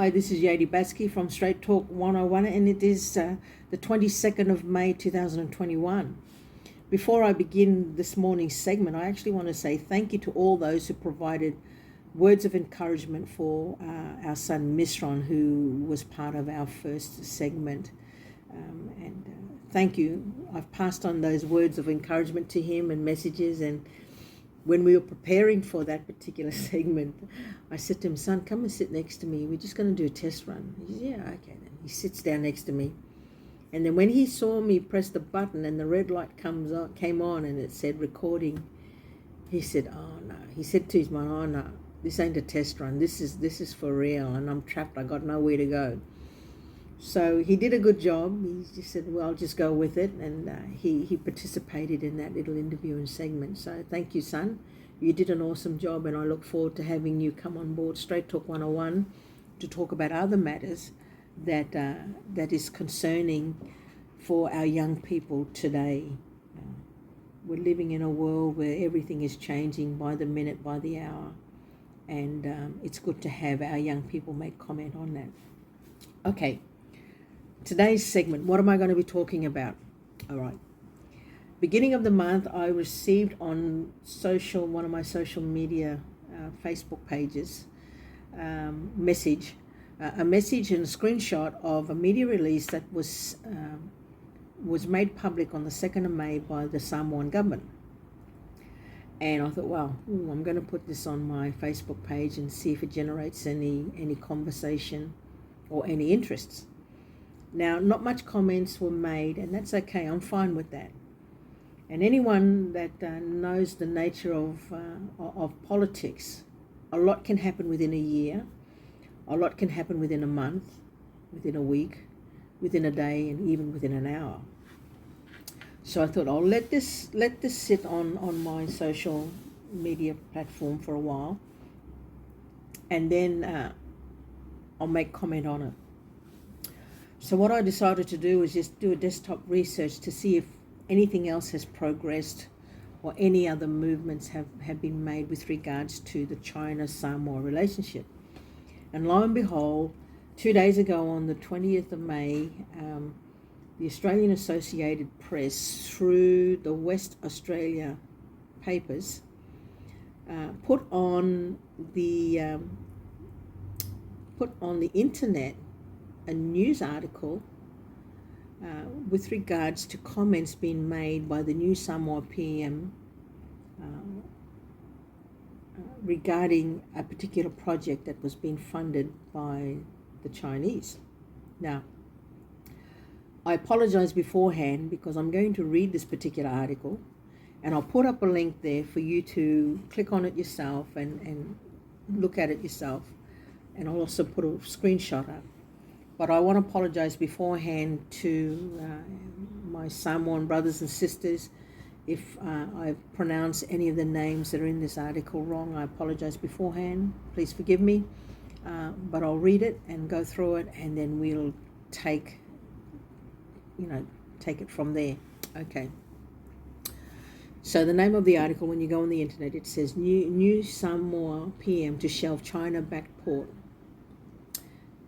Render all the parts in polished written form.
Hi, this is Yodie from Straight Talk 101, and it is the 22nd of May 2021. Before I begin this morning's segment, I actually want to say thank you to all those who provided words of encouragement for our son Misron, who was part of our first segment. Thank you. I've passed on those words of encouragement to him and messages, and when we were preparing for that particular segment, I said to him, son, come and sit next to me. We're just going to do a test run. He said, yeah, okay. Then he sits down next to me. And then when he saw me press the button and the red light came on and it said recording, he said, oh no. He said to his mom, oh no, this ain't a test run. This is for real, and I'm trapped. I got nowhere to go. So he did a good job. He just said, well, I'll just go with it. And he participated in that little interview and segment. So thank you, son. You did an awesome job, and I look forward to having you come on board Straight Talk 101 to talk about other matters that is concerning for our young people today. We're living in a world where everything is changing by the minute, by the hour. And it's good to have our young people make comment on that. Okay. Today's segment, what am I going to be talking about? All right. Beginning of the month, I received on one of my social media Facebook pages, a message and a screenshot of a media release that was made public on the 2nd of May by the Samoan government. And I thought, wow, I'm going to put this on my Facebook page and see if it generates any conversation or any interests. Now, not much comments were made, and that's okay. I'm fine with that. And anyone that knows the nature of politics, a lot can happen within a year, a lot can happen within a month, within a week, within a day, and even within an hour. So I thought I'll let this sit on my social media platform for a while, and then I'll make comment on it. So what I decided to do was just do a desktop research to see if anything else has progressed or any other movements have been made with regards to the China-Samoa relationship. And lo and behold, 2 days ago on the 20th of May, the Australian Associated Press, through the West Australia papers, put on the internet a news article with regards to comments being made by the new Samoa PM regarding a particular project that was being funded by the Chinese. Now, I apologize beforehand because I'm going to read this particular article, and I'll put up a link there for you to click on it yourself and look at it yourself, and I'll also put a screenshot up. But I want to apologize beforehand to my Samoan brothers and sisters if I've pronounced any of the names that are in this article wrong. I apologize beforehand. Please forgive me. But I'll read it and go through it, and then we'll take it from there. Okay. So the name of the article, when you go on the internet, it says New Samoa PM to shelve China-backed port.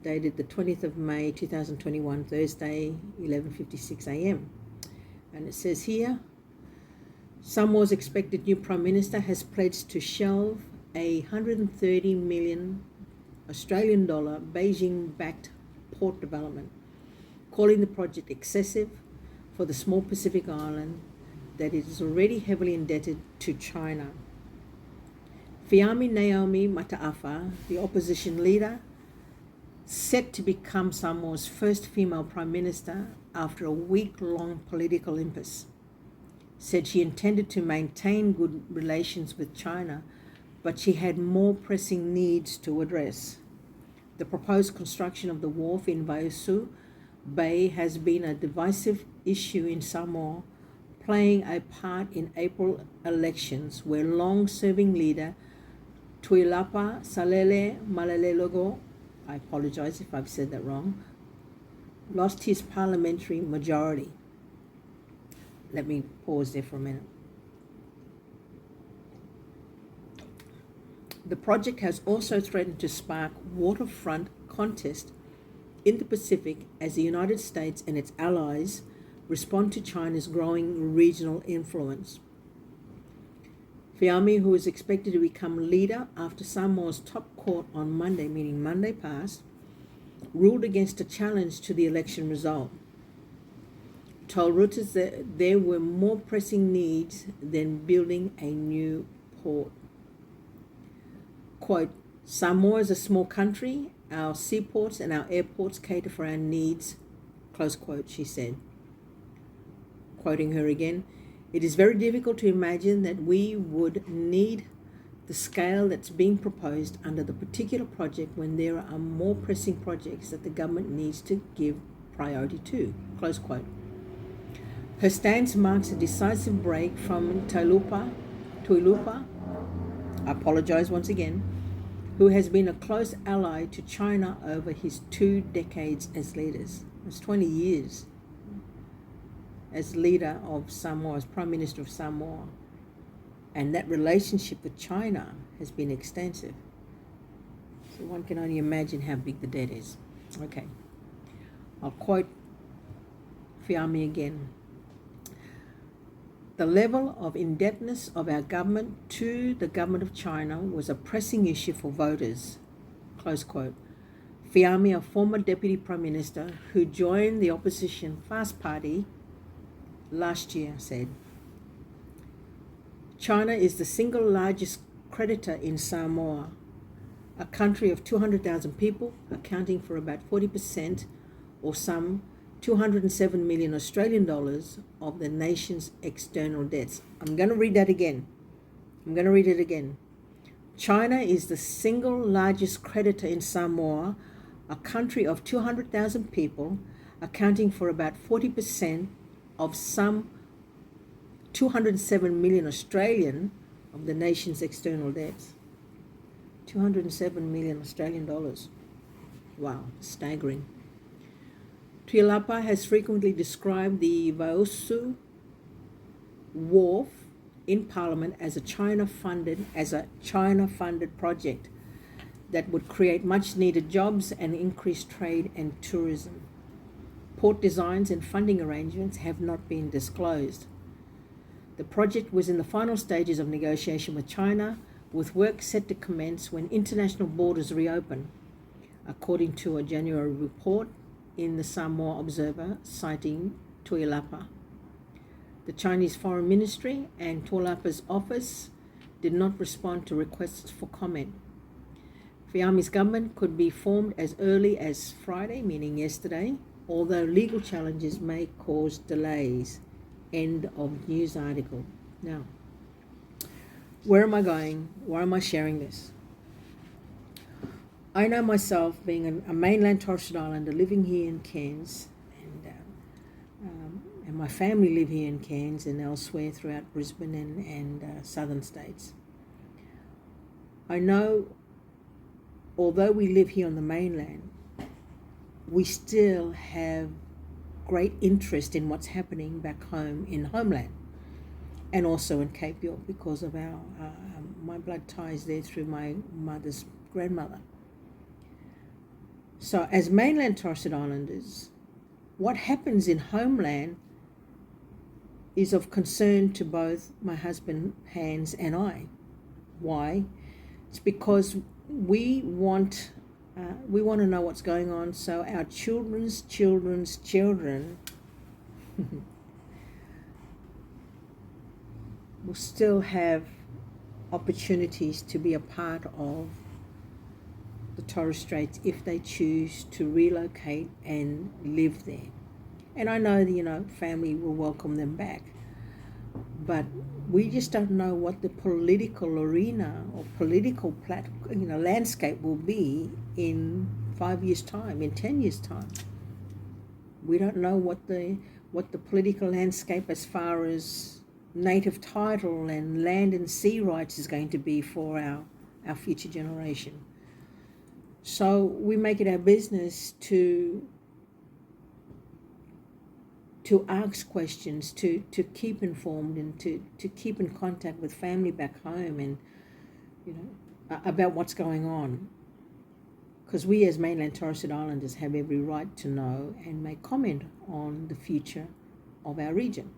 Dated the 20th of May 2021, Thursday, 11:56 a.m. And it says here, Samoa's expected new Prime Minister has pledged to shelve a 130 million Australian dollar Beijing-backed port development, calling the project excessive for the small Pacific island that is already heavily indebted to China. Fiami Naomi Mataafa, the opposition leader, set to become Samoa's first female prime minister after a week-long political impasse, said she intended to maintain good relations with China, but she had more pressing needs to address. The proposed construction of the wharf in Vaiasu Bay has been a divisive issue in Samoa, playing a part in April elections where long-serving leader Tuilapa Salele Malalelogo, I apologize if I've said that wrong, lost his parliamentary majority. Let me pause there for a minute. The project has also threatened to spark waterfront contest in the Pacific as the United States and its allies respond to China's growing regional influence. Fiame, who is expected to become leader after Samoa's top court on Monday, meaning Monday past, ruled against a challenge to the election result, told Reuters that there were more pressing needs than building a new port. Quote, Samoa is a small country. Our seaports and our airports cater for our needs, close quote, she said. Quoting her again, it is very difficult to imagine that we would need the scale that's being proposed under the particular project when there are more pressing projects that the government needs to give priority to, close quote. Her stance marks a decisive break from Tuilaepa, I apologize once again, who has been a close ally to China over his 2 decades as leaders. It's 20 years as leader of Samoa, as Prime Minister of Samoa. And that relationship with China has been extensive. So one can only imagine how big the debt is. Okay. I'll quote Fiame again. The level of indebtedness of our government to the government of China was a pressing issue for voters, close quote. Fiame, a former Deputy Prime Minister who joined the opposition Fast Party last year, said, China is the single largest creditor in Samoa, a country of 200,000 people, accounting for about 40% or some 207 million Australian dollars of the nation's external debts. I'm going to read that again. China is the single largest creditor in Samoa, a country of 200,000 people, accounting for about 40% of some 207 million Australian of the nation's external debts. 207 million Australian dollars. Wow, staggering. Tuilaepa has frequently described the Vausu Wharf in Parliament as a China-funded project that would create much-needed jobs and increase trade and tourism. Port designs and funding arrangements have not been disclosed. The project was in the final stages of negotiation with China, with work set to commence when international borders reopen, according to a January report in the Samoa Observer citing Tuilaepa. The Chinese Foreign Ministry and Tuilaepa's office did not respond to requests for comment. Fiame's government could be formed as early as Friday, meaning yesterday, although legal challenges may cause delays. End of news article. Now, where am I going? Why am I sharing this? I know myself, being a mainland Torres Strait Islander living here in Cairns, and my family live here in Cairns and elsewhere throughout Brisbane and southern states. I know, although we live here on the mainland, we still have great interest in what's happening back home in homeland, and also in Cape York because of our my blood ties there through my mother's grandmother. So as mainland Torres Strait Islanders, what happens in homeland is of concern to both my husband Hans and I. Why? It's because we want to know what's going on, so our children's children will still have opportunities to be a part of the Torres Straits if they choose to relocate and live there. And I know that, family will welcome them back. But we just don't know what the political arena or political landscape will be in 5 years' time, in 10 years' time. We don't know what the political landscape as far as native title and land and sea rights is going to be for our future generation. So we make it our business to ask questions, to keep informed, and to keep in contact with family back home, and about what's going on. because we as mainland Torres Strait Islanders have every right to know and make comment on the future of our region,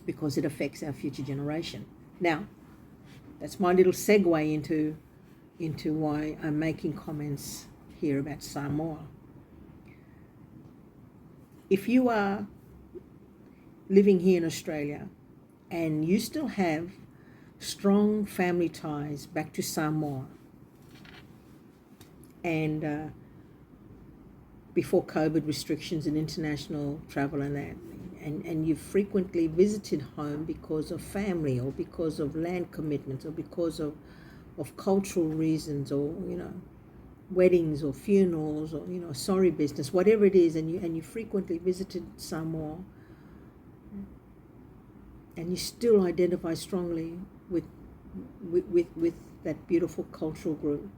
because it affects our future generation. Now, that's my little segue into why I'm making comments here about Samoa. If you are living here in Australia and you still have strong family ties back to Samoa, and before COVID restrictions and international travel and that, and you've frequently visited home because of family or because of land commitments or because of cultural reasons, or weddings or funerals, or sorry business, whatever it is, and you frequently visited Samoa, and you still identify strongly with that beautiful cultural group,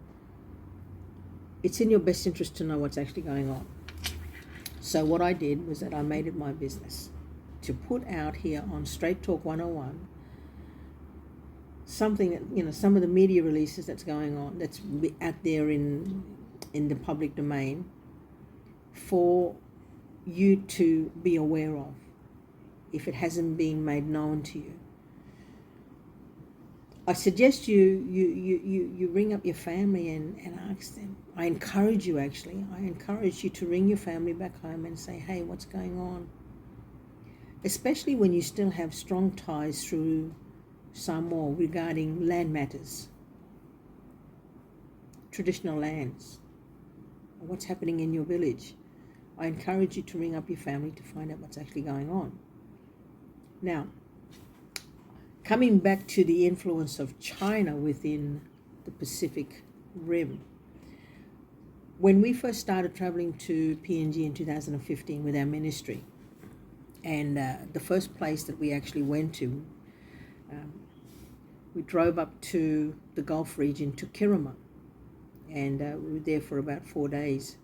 it's in your best interest to know what's actually going on. So what I did was that I made it my business to put out here on Straight Talk 101 something that, some of the media releases that's going on, that's out there in the public domain, for you to be aware of, if it hasn't been made known to you. I suggest you ring up your family and ask them. I encourage you to ring your family back home and say, hey, what's going on? Especially when you still have strong ties through Samoa regarding land matters, traditional lands, what's happening in your village. I encourage you to ring up your family to find out what's actually going on. Now, coming back to the influence of China within the Pacific Rim, when we first started traveling to PNG in 2015 with our ministry, and the first place that we actually went to, we drove up to the Gulf region, to Kirima, and we were there for about 4 days.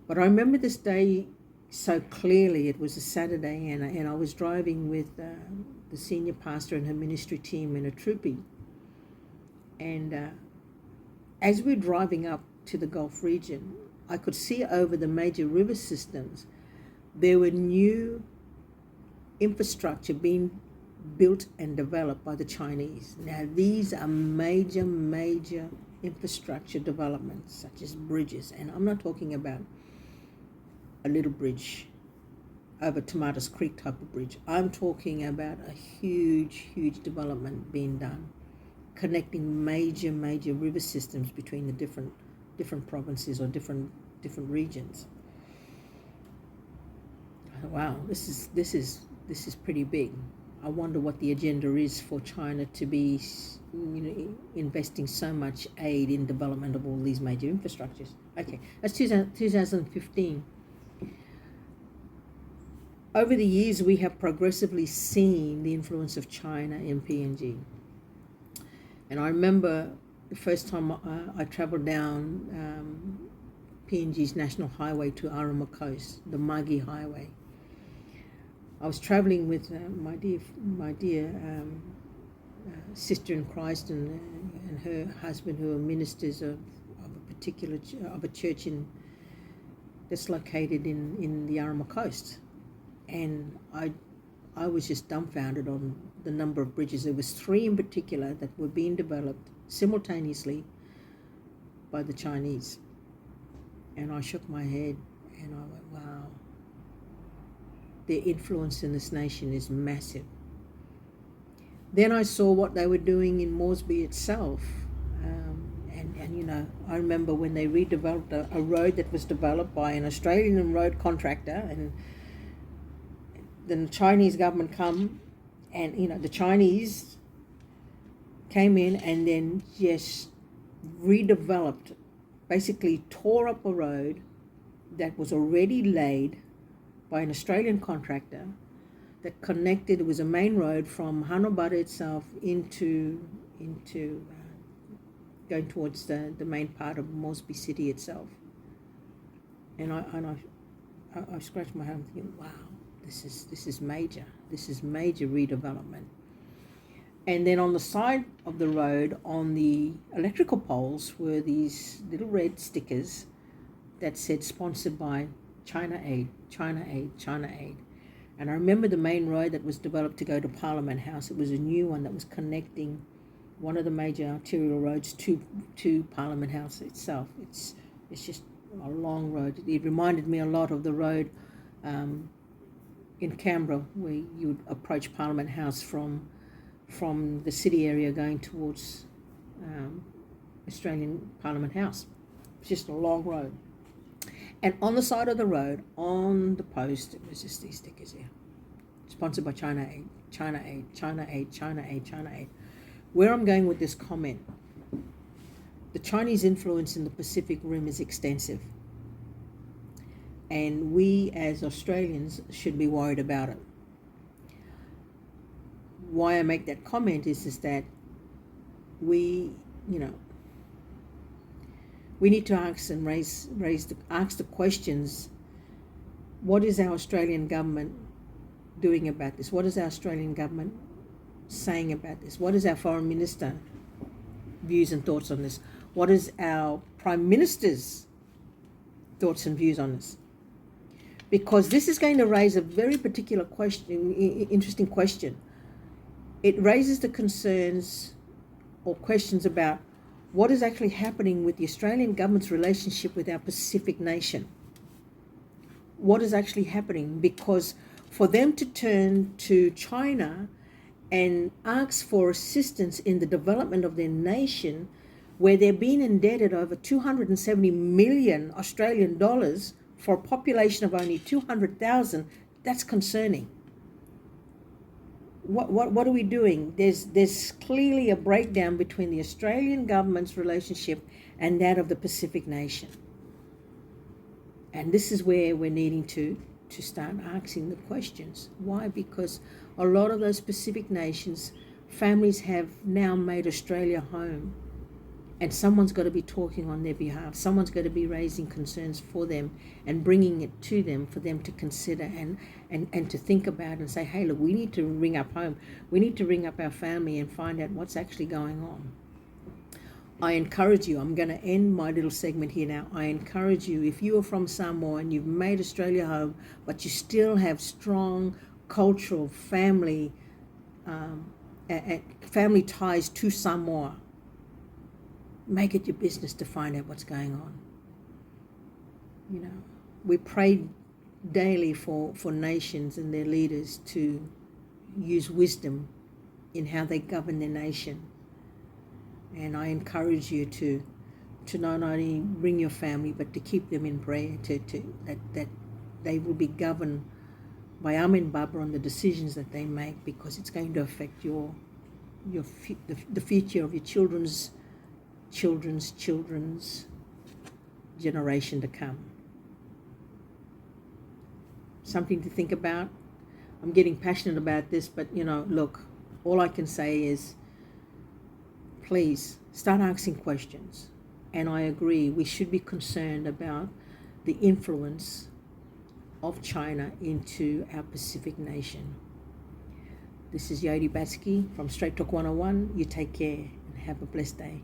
But I remember this day so clearly. It was a Saturday, and I was driving with the senior pastor and her ministry team in a troopy. And as we were driving up to the Gulf region, I could see over the major river systems there were new infrastructure being built and developed by the Chinese. Now, these are major infrastructure developments, such as bridges, and I'm not talking about a little bridge over Tomatoes Creek type of bridge. I'm talking about a huge development being done, connecting major river systems between the different provinces or different regions. Wow, this is pretty big. I wonder what the agenda is for China to be, investing so much aid in development of all these major infrastructures. Okay, that's 2015. Over the years, we have progressively seen the influence of China in PNG. And I remember the first time I travelled down PNG's national highway to Arama Coast, the Magi Highway. I was travelling with my dear sister in Christ and her husband, who are ministers of a church that's located in the Arama Coast, and I was just dumbfounded on the number of bridges. There was 3 in particular that were being developed simultaneously by the Chinese, and I shook my head and I went, wow. Their influence in this nation is massive. Then I saw what they were doing in Moresby itself. And I remember when they redeveloped a road that was developed by an Australian road contractor, and then the Chinese government come, and the Chinese came in and then just redeveloped, basically tore up a road that was already laid by an Australian contractor, that connected. It was a main road from Hanobara itself into going towards the main part of Moresby City itself. And I scratched my head thinking, wow, this is major. This is major redevelopment. And then on the side of the road, on the electrical poles, were these little red stickers that said sponsored by China Aid, China Aid, China Aid. And I remember the main road that was developed to go to Parliament House. It was a new one that was connecting one of the major arterial roads to Parliament House itself. It's just a long road. It reminded me a lot of the road in Canberra, where you would approach Parliament House from the city area going towards Australian Parliament House. It's just a long road. And on the side of the road, on the post, it was just these stickers here. Sponsored by China Aid, China Aid, China Aid, China Aid, China Aid. Where I'm going with this comment, the Chinese influence in the Pacific Rim is extensive. And we as Australians should be worried about it. Why I make that comment is that we need to ask and ask the questions. What is our Australian government doing about this? What is our Australian government saying about this? What is our Foreign Minister views and thoughts on this? What is our Prime Minister's thoughts and views on this? Because this is going to raise a very particular question, interesting question. It raises the concerns or questions about what is actually happening with the Australian government's relationship with our Pacific nation. What is actually happening? Because for them to turn to China and ask for assistance in the development of their nation, where they're being indebted over 270 million Australian dollars for a population of only 200,000, that's concerning. What are we doing? There's clearly a breakdown between the Australian government's relationship and that of the Pacific nation. And this is where we're needing to start asking the questions. Why? Because a lot of those Pacific nations, families have now made Australia home. And someone's got to be talking on their behalf. Someone's got to be raising concerns for them and bringing it to them for them to consider and to think about and say, hey, look, we need to ring up home. We need to ring up our family and find out what's actually going on. I encourage you, I'm going to end my little segment here now. I encourage you, if you are from Samoa and you've made Australia home, but you still have strong cultural family ties to Samoa, make it your business to find out what's going on. We pray daily for nations and their leaders to use wisdom in how they govern their nation. And I encourage you to not only bring your family, but to keep them in prayer, that they will be governed by Amen Baba on the decisions that they make, because it's going to affect the future of your children's generation to come. Something to think about. I'm getting passionate about this, but look, all I can say is please start asking questions. And I agree, we should be concerned about the influence of China into our Pacific nation. This is Yodie from Straight Talk 101. You take care and have a blessed day.